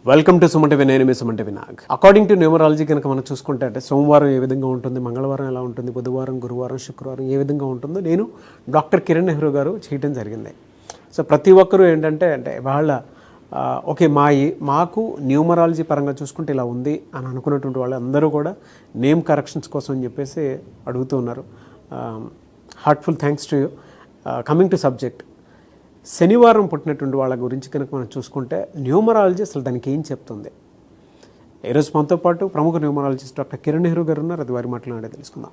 Welcome to Suman TV. నేను మీ Suman TV Nag. According to numerology కనుక మనం చూసుకుంటే అంటే సోమవారం ఏ విధంగా ఉంటుంది, మంగళవారం ఎలా ఉంటుంది, బుధవారం, గురువారం, శుక్రవారం ఏ విధంగా ఉంటుందో నేను డాక్టర్ కిరణ్ నెహ్రూ గారు చేయడం జరిగింది. సో ప్రతి ఒక్కరూ ఏంటంటే వాళ్ళ ఓకే మాకు న్యూమరాలజీ పరంగా చూసుకుంటే ఇలా ఉంది అని అనుకున్నటువంటి వాళ్ళు అందరూ కూడా నేమ్ కరెక్షన్స్ కోసం అని చెప్పేసి అడుగుతూ ఉన్నారు. Heartful thanks to you. Coming to subject, శనివారం పుట్టినటువంటి వాళ్ళ గురించి కనుక మనం చూసుకుంటే న్యూమరాలజీ అసలు దానికి ఏం చెప్తుంది? ఈరోజు మనతో పాటు ప్రముఖ న్యూమరాలజిస్ట్ డాక్టర్ కిరణ్ నెహ్రూ గారు ఉన్నారు. అది వారి మాట్లాడే తెలుసుకుందాం.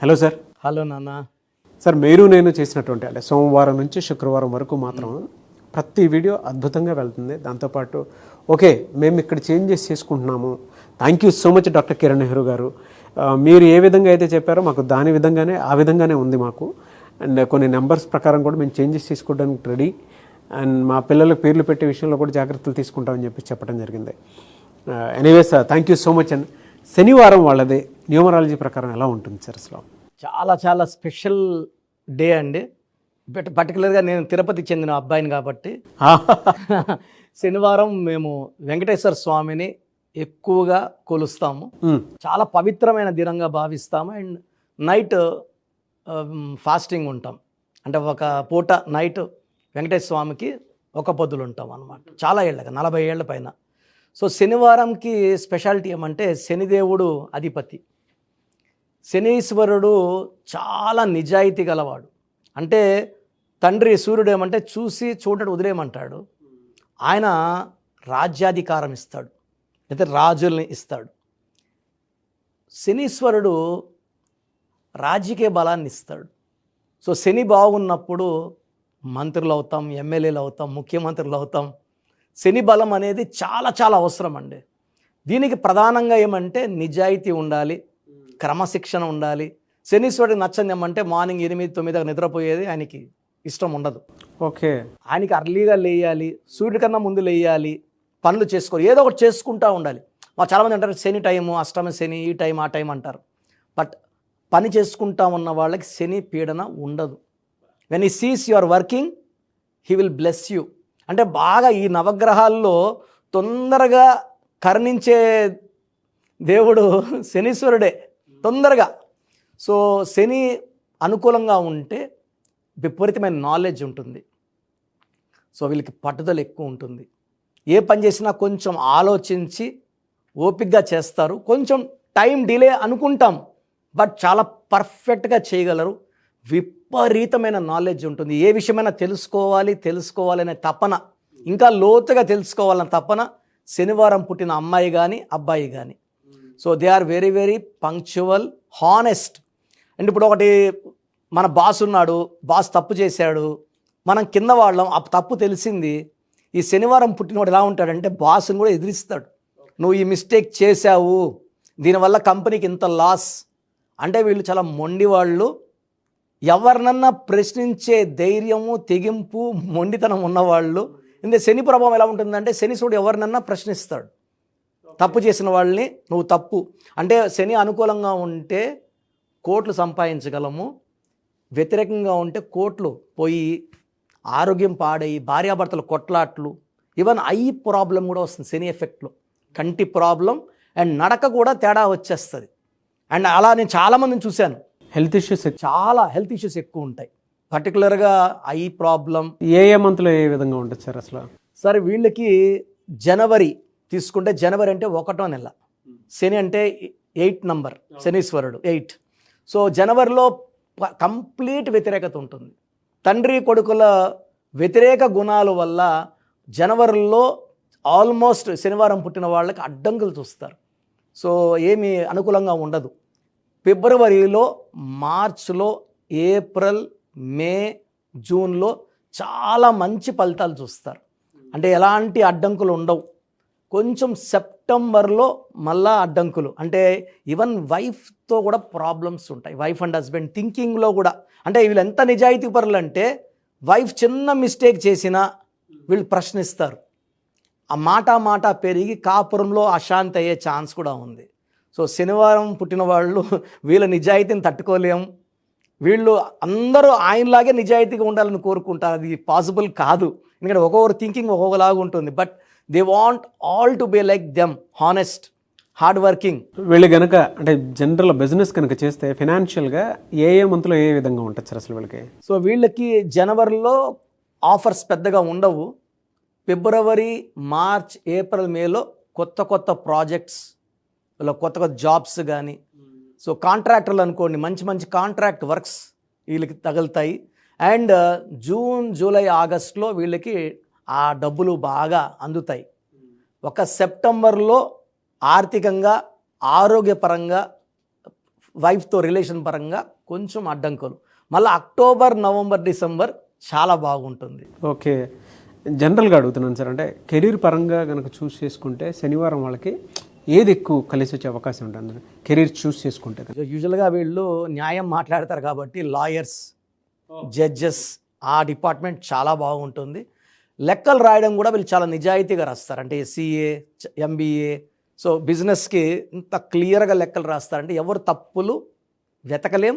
Hello sir. హలో నాన్న. సార్, మీరు నేను చేసినటువంటి అంటే సోమవారం నుంచి శుక్రవారం వరకు మాత్రం ప్రతి వీడియో అద్భుతంగా వెళ్తుంది. దాంతోపాటు ఓకే మేము ఇక్కడ చేంజెస్ చేసుకుంటున్నాము, thank you so much doctor Kiran Nehru గారు, మీరు ఏ విధంగా అయితే చెప్పారో మాకు దాని విధంగానే ఆ విధంగానే ఉంది మాకు, అండ్ కొన్ని నెంబర్స్ ప్రకారం కూడా మేము చేంజెస్ తీసుకోవడానికి రెడీ, అండ్ మా పిల్లలకు పేర్లు పెట్టే విషయంలో కూడా జాగ్రత్తలు తీసుకుంటామని చెప్పి చెప్పడం జరిగింది. Anyways thank you so much. And శనివారం వాళ్ళది న్యూమరాలజీ ప్రకారం ఎలా ఉంటుంది సార్? అసలు చాలా చాలా స్పెషల్ డే అండి. పర్టికులర్గా నేను తిరుపతి చెందిన అబ్బాయిని కాబట్టి శనివారం మేము వెంకటేశ్వర స్వామిని ఎక్కువగా కొలుస్తాము. చాలా పవిత్రమైన దినంగా భావిస్తాము. అండ్ నైట్ ఫాస్టింగ్ ఉంటాం. అంటే ఒక పూట నైట్ వెంకటేశ్వర స్వామికి ఒక పొద్దులు ఉంటాం అన్నమాట. చాలా ఏళ్ళగా 40 ఏళ్ల పైన. సో శనివారంకి స్పెషాలిటీ ఏమంటే శనిదేవుడు అధిపతి. శనీశ్వరుడు చాలా నిజాయితీ గలవాడు. అంటే తండ్రి సూర్యుడు ఏమంటే చూసి చూడటం వదిలేయమంటాడు, ఆయన రాజ్యాధికారం ఇస్తాడు, అయితే రాజుల్ని ఇస్తాడు. శనీశ్వరుడు రాజకీయ బలాన్ని ఇస్తాడు. సో శని బాగున్నప్పుడు మంత్రులు అవుతాం, ఎమ్మెల్యేలు అవుతాం, ముఖ్యమంత్రులు అవుతాం. శని బలం అనేది చాలా చాలా అవసరం అండి. దీనికి ప్రధానంగా ఏమంటే నిజాయితీ ఉండాలి, క్రమశిక్షణ ఉండాలి. శనీశ్వరుడికి నచ్చంది ఏమంటే మార్నింగ్ 8-9 నిద్రపోయేది ఆయనకి ఇష్టం ఉండదు. ఓకే, ఆయనకి అర్లీగా లేయాలి, సూర్యుడి కన్నా ముందు లేయాలి, పనులు చేసుకోవాలి, ఏదో ఒకటి చేసుకుంటూ ఉండాలి. చాలామంది అంటారు శని టైము, అష్టమ శని, ఈ టైం ఆ టైం అంటారు. బట్ పని చేసుకుంటా ఉన్న వాళ్ళకి శని పీడన ఉండదు. When he sees you are working he will bless you. అంటే బాగా ఈ నవగ్రహాల్లో తొందరగా కరుణించే దేవుడు శనీశ్వరుడే తొందరగా. సో శని అనుకూలంగా ఉంటే విపరీతమైన నాలెడ్జ్ ఉంటుంది. సో వీళ్ళకి పట్టుదల ఎక్కువ ఉంటుంది. ఏ పని చేసినా కొంచెం ఆలోచించి ఓపికగా చేస్తారు. కొంచెం టైం డిలే అనుకుంటాం, బట్ చాలా పర్ఫెక్ట్గా చేయగలరు. విపరీతమైన నాలెడ్జ్ ఉంటుంది. ఏ విషయమైనా తెలుసుకోవాలనే తపన, ఇంకా లోతుగా తెలుసుకోవాలనే తపన శనివారం పుట్టిన అమ్మాయి కానీ అబ్బాయి కానీ. So they are very very punctual, honest. And ఇప్పుడు ఒకటి, మన బాస్ ఉన్నాడు, బాస్ తప్పు చేశాడు, మనం కింద వాళ్ళం, ఆ తప్పు తెలిసింది. ఈ శనివారం పుట్టినవాడు ఎలా ఉంటాడంటే బాస్ని కూడా ఎదిరిస్తాడు. నువ్వు ఈ మిస్టేక్ చేశావు, దీనివల్ల కంపెనీకి ఇంత లాస్. అంటే వీళ్ళు చాలా మొండి వాళ్ళు. ఎవరినన్నా ప్రశ్నించే ధైర్యము, తెగింపు, మొండితనం ఉన్నవాళ్ళు. ఇందులో శని ప్రభావం ఎలా ఉంటుందంటే శనీశ్వరుడు ఎవరినన్నా ప్రశ్నిస్తాడు. తప్పు చేసిన వాళ్ళని నువ్వు తప్పు అంటే, శని అనుకూలంగా ఉంటే కోట్లు సంపాదించగలము, వ్యతిరేకంగా ఉంటే కోట్లు పోయి ఆరోగ్యం పాడయి భార్యాభర్తలు కొట్లాట్లు, ఈవెన్ ఐ ప్రాబ్లం కూడా వస్తుంది శని ఎఫెక్ట్లో. కంటి ప్రాబ్లం అండ్ నడక కూడా తేడా వచ్చేస్తుంది. అండ్ అలా నేను చాలామందిని చూశాను. హెల్త్ ఇష్యూస్ ఎక్కువ ఉంటాయి. పర్టికులర్గా ఐ ప్రాబ్లం. ఏ మంత్లో ఏ విధంగా ఉంటుంది సార్? అసలు సరే, వీళ్ళకి జనవరి తీసుకుంటే, జనవరి అంటే 1వ నెల, శని అంటే 8 నంబర్, శనీశ్వరుడు 8. సో జనవరిలో కంప్లీట్ వ్యతిరేకత ఉంటుంది. తండ్రి కొడుకుల వ్యతిరేక గుణాల వల్ల జనవరిలో ఆల్మోస్ట్ శనివారం పుట్టిన వాళ్ళకి అడ్డంకులు చూస్తారు. సో ఏమీ అనుకూలంగా ఉండదు. ఫిబ్రవరిలో, మార్చ్లో, ఏప్రిల్, మే, జూన్లో చాలా మంచి ఫలితాలు చూస్తారు. అంటే ఎలాంటి అడ్డంకులు ఉండవు. కొంచెం సెప్టెంబర్లో మళ్ళా అడ్డంకులు. అంటే ఈవెన్ వైఫ్తో కూడా ప్రాబ్లమ్స్ ఉంటాయి. వైఫ్ అండ్ హస్బెండ్ థింకింగ్లో కూడా. అంటే వీళ్ళు ఎంత నిజాయితీ పరులు అంటే వైఫ్ చిన్న మిస్టేక్ చేసినా వీళ్ళు ప్రశ్నిస్తారు. ఆ మాట పెరిగి కాపురంలో అశాంతి అయ్యే ఛాన్స్ కూడా ఉంది. సో శనివారం పుట్టిన వాళ్ళు వీళ్ళ నిజాయితీని తట్టుకోలేం. వీళ్ళు అందరూ ఆయనలాగే నిజాయితీగా ఉండాలని కోరుకుంటారు. అది పాసిబుల్ కాదు. ఎందుకంటే ఒక్కొక్కరు థింకింగ్ ఒక్కొక్కలాగా ఉంటుంది. But they want all to be like them, honest, hard working. వీళ్ళు కనుక అంటే జనరల్ బిజినెస్ కనుక చేస్తే ఫినాన్షియల్గా ఏ మంత్లో ఏ విధంగా ఉంటుంది సార్ అసలు వీళ్ళకి? సో వీళ్ళకి జనవరిలో ఆఫర్స్ పెద్దగా ఉండవు. ఫిబ్రవరి, మార్చ్, ఏప్రిల్, మేలో కొత్త కొత్త ప్రాజెక్ట్స్, కొత్త కొత్త జాబ్స్ కానీ, సో కాంట్రాక్టర్లు అనుకోండి, మంచి మంచి కాంట్రాక్ట్ వర్క్స్ వీళ్ళకి తగులుతాయి. అండ్ జూన్, జూలై, ఆగస్ట్లో వీళ్ళకి ఆ డబ్బులు బాగా అందుతాయి. ఒక సెప్టెంబర్లో ఆర్థికంగా, ఆరోగ్యపరంగా, వైఫ్తో రిలేషన్ పరంగా కొంచెం అడ్డంకులు. మళ్ళీ అక్టోబర్, నవంబర్, డిసెంబర్ చాలా బాగుంటుంది. ఓకే, జనరల్గా అడుగుతున్నాను సార్, అంటే కెరీర్ పరంగా కనుక చూస్ చేసుకుంటే శనివారం వాళ్ళకి ఏది ఎక్కువ కలిసి వచ్చే అవకాశం ఉంటుంది కెరీర్ చూస్ చేసుకుంటే? యూజువల్గా వీళ్ళు న్యాయం మాట్లాడతారు కాబట్టి లాయర్స్, జడ్జెస్, ఆ డిపార్ట్మెంట్ చాలా బాగుంటుంది. లెక్కలు రాయడం కూడా వీళ్ళు చాలా నిజాయితీగా రాస్తారు. అంటే సిఏ, ఎంబీఏ, సో బిజినెస్కి ఇంత క్లియర్గా లెక్కలు రాస్తారంటే ఎవరు తప్పులు వెతకలేం,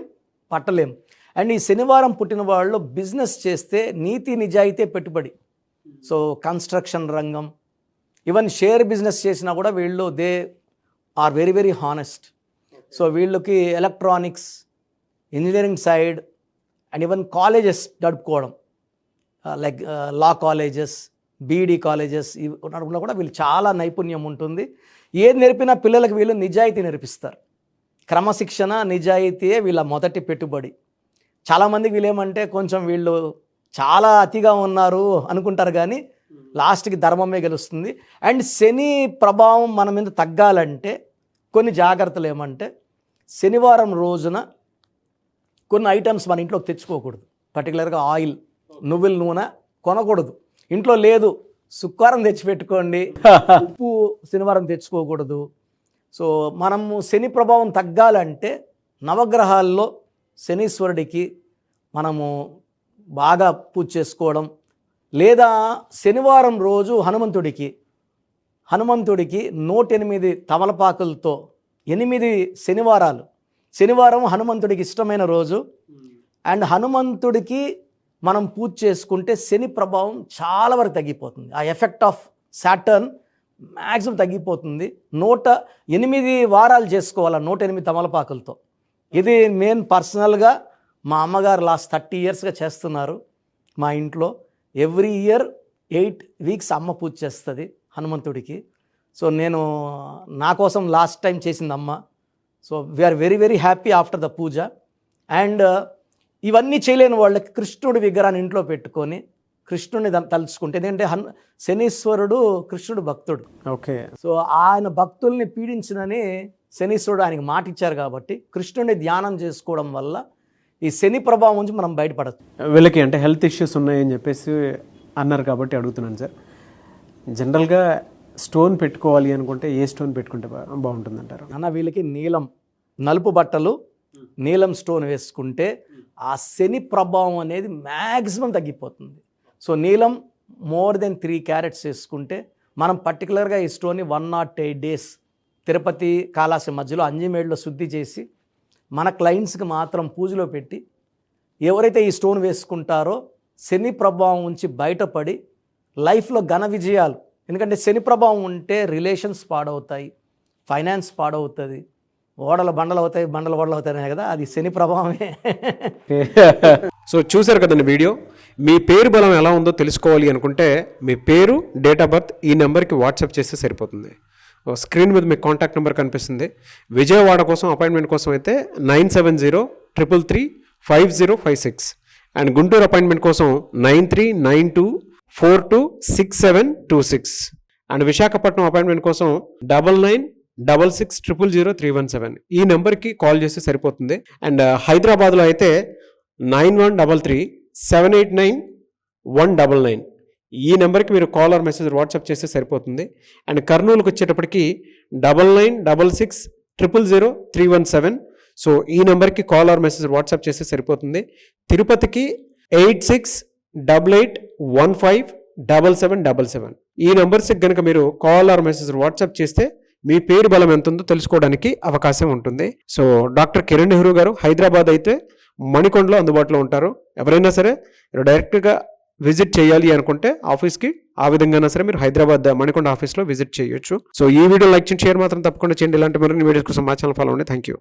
పట్టలేం. అండ్ ఈ శనివారం పుట్టిన వాళ్ళు బిజినెస్ చేస్తే నీతి నిజాయితీ పెట్టుబడి. సో కన్స్ట్రక్షన్ రంగం, ఈవెన్ షేర్ బిజినెస్ చేసినా కూడా వీళ్ళు they are very very honest. So వీళ్ళకి electronics, engineering side and even colleges నడుపుకోవడం, like law colleges, BEd colleges ఇవి నడుపులో కూడా వీళ్ళు చాలా నైపుణ్యం ఉంటుంది. ఏది నేర్పినా పిల్లలకు వీళ్ళు నిజాయితీ నేర్పిస్తారు. క్రమశిక్షణ, నిజాయితీయే వీళ్ళ మొదటి పెట్టుబడి. చాలామందికి వీళ్ళేమంటే కొంచెం వీళ్ళు చాలా అతిగా ఉన్నారు అనుకుంటారు, కానీ లాస్ట్కి ధర్మమే గెలుస్తుంది. అండ్ శని ప్రభావం మన మీద తగ్గాలంటే కొన్ని జాగ్రత్తలు ఏమంటే, శనివారం రోజున కొన్ని ఐటమ్స్ మన ఇంట్లోకి తెచ్చుకోకూడదు. పర్టికులర్గా ఆయిల్, నువ్వుల నూనె కొనకూడదు. ఇంట్లో లేదు, శుక్రవారం తెచ్చిపెట్టుకోండి. ఉప్పు శనివారం తెచ్చుకోకూడదు. సో మనము శని ప్రభావం తగ్గాలంటే నవగ్రహాల్లో శనీశ్వరుడికి మనము బాగా పూజ చేసుకోవడం, లేదా శనివారం రోజు హనుమంతుడికి 108 తమలపాకులతో 8 శనివారం హనుమంతుడికి ఇష్టమైన రోజు. అండ్ హనుమంతుడికి మనం పూజ చేసుకుంటే శని ప్రభావం చాలా వరకు తగ్గిపోతుంది. ఆ ఎఫెక్ట్ ఆఫ్ సాటర్న్ మ్యాక్సిమం తగ్గిపోతుంది. 108 వారాలు చేసుకోవాలి 108 తమలపాకులతో. ఇది మెయిన్ పర్సనల్గా మా అమ్మగారు లాస్ట్ 30 ఇయర్స్గా చేస్తున్నారు మా ఇంట్లో. ఎవ్రీ ఇయర్ 8 వీక్స్ అమ్మ పూజ చేస్తుంది హనుమంతుడికి. సో నేను నా కోసం లాస్ట్ టైం చేసింది అమ్మ. So we're very very happy after the puja. And ఇవన్నీ చేయలేని వాళ్ళకి కృష్ణుడి విగ్రహాన్ని ఇంట్లో పెట్టుకొని కృష్ణుడిని తలుచుకుంటే, ఎందుకంటే శనీశ్వరుడు కృష్ణుడు భక్తుడు. ఓకే, సో ఆయన భక్తుల్ని పీడించినని శనీశ్వరుడు ఆయనకి మాట ఇచ్చారు కాబట్టి కృష్ణుడిని ధ్యానం చేసుకోవడం వల్ల ఈ శని ప్రభావం నుంచి మనం బయటపడచ్చు. వీళ్ళకి అంటే హెల్త్ ఇష్యూస్ ఉన్నాయని చెప్పేసి అన్నారు కాబట్టి అడుగుతున్నాను సార్. జనరల్గా స్టోన్ పెట్టుకోవాలి అనుకుంటే ఏ స్టోన్ పెట్టుకుంటే బాగుంటుంది అంటారు? అన్న వీళ్ళకి నీలం, నలుపు బట్టలు, నీలం స్టోన్ వేసుకుంటే ఆ శని ప్రభావం అనేది మ్యాక్సిమం తగ్గిపోతుంది. సో నీలం మోర్ దెన్ 3 క్యారెట్స్ వేసుకుంటే మనం పర్టికులర్గా ఈ స్టోన్ని 108 days తిరుపతి కాళాసి మధ్యలో అంజిమేడ్లో శుద్ధి చేసి మన క్లయింట్స్కి మాత్రం పూజలో పెట్టి ఎవరైతే ఈ స్టోన్ వేసుకుంటారో శని ప్రభావం నుంచి బయటపడి లైఫ్లో ఘన విజయాలు. ఎందుకంటే శని ప్రభావం ఉంటే రిలేషన్స్ పాడవుతాయి, ఫైనాన్స్ పాడవుతుంది, ఓడలు బండలు అవుతాయి, బండలు ఓడలు అవుతాయి కదా, అది శని ప్రభావమే. సో చూసారు కదండి వీడియో. మీ పేరు బలం ఎలా ఉందో తెలుసుకోవాలి అనుకుంటే మీ పేరు, డేట్ ఆఫ్ బర్త్ ఈ నెంబర్కి వాట్సాప్ చేస్తే సరిపోతుంది. స్క్రీన్ మీద మీకు కాంటాక్ట్ నెంబర్ కనిపిస్తుంది. విజయవాడ కోసం అపాయింట్మెంట్ కోసం అయితే 9703335056 అండ్ గుంటూరు అపాయింట్మెంట్ కోసం 9392426726 అండ్ విశాఖపట్నం అపాయింట్మెంట్ కోసం 9966600317 ఈ నెంబర్కి కాల్ చేస్తే సరిపోతుంది. అండ్ హైదరాబాద్లో అయితే 9133789199 ఈ నెంబర్కి మీరు కాల్ ఆర్ మెసేజ్ వాట్సాప్ చేస్తే సరిపోతుంది. అండ్ కర్నూలుకి వచ్చేటప్పటికి 9966000317 సో ఈ నెంబర్కి కాల్ ఆర్ మెసేజ్ వాట్సాప్ చేస్తే సరిపోతుంది. తిరుపతికి 8688157777 ఈ నెంబర్స్కి కనుక మీరు కాల్ ఆర్ మెసేజ్ వాట్సాప్ చేస్తే మీ పేరు బలం ఎంత ఉందో తెలుసుకోవడానికి అవకాశం ఉంటుంది. సో డాక్టర్ కిరణ్ నెహ్రూ గారు హైదరాబాద్ అయితే మణికొండలో అందుబాటులో ఉంటారు. ఎవరైనా సరే డైరెక్ట్గా విజిట్ చేయాలి అనుకుంటే ఆఫీస్కి ఆ విధంగా సరే మీరు హైదరాబాద్ మణికొండ ఆఫీస్లో విజిట్ చేయొచ్చు. సో ఈ వీడియో లైక్ చేయండి, షేర్ మాత్రం తప్పకుండా చేయండి. ఇలాంటి మరిన్ని వీడియోస్ కోసం మా ఛానల్ ఫాలో అవ్వండి. Thank you.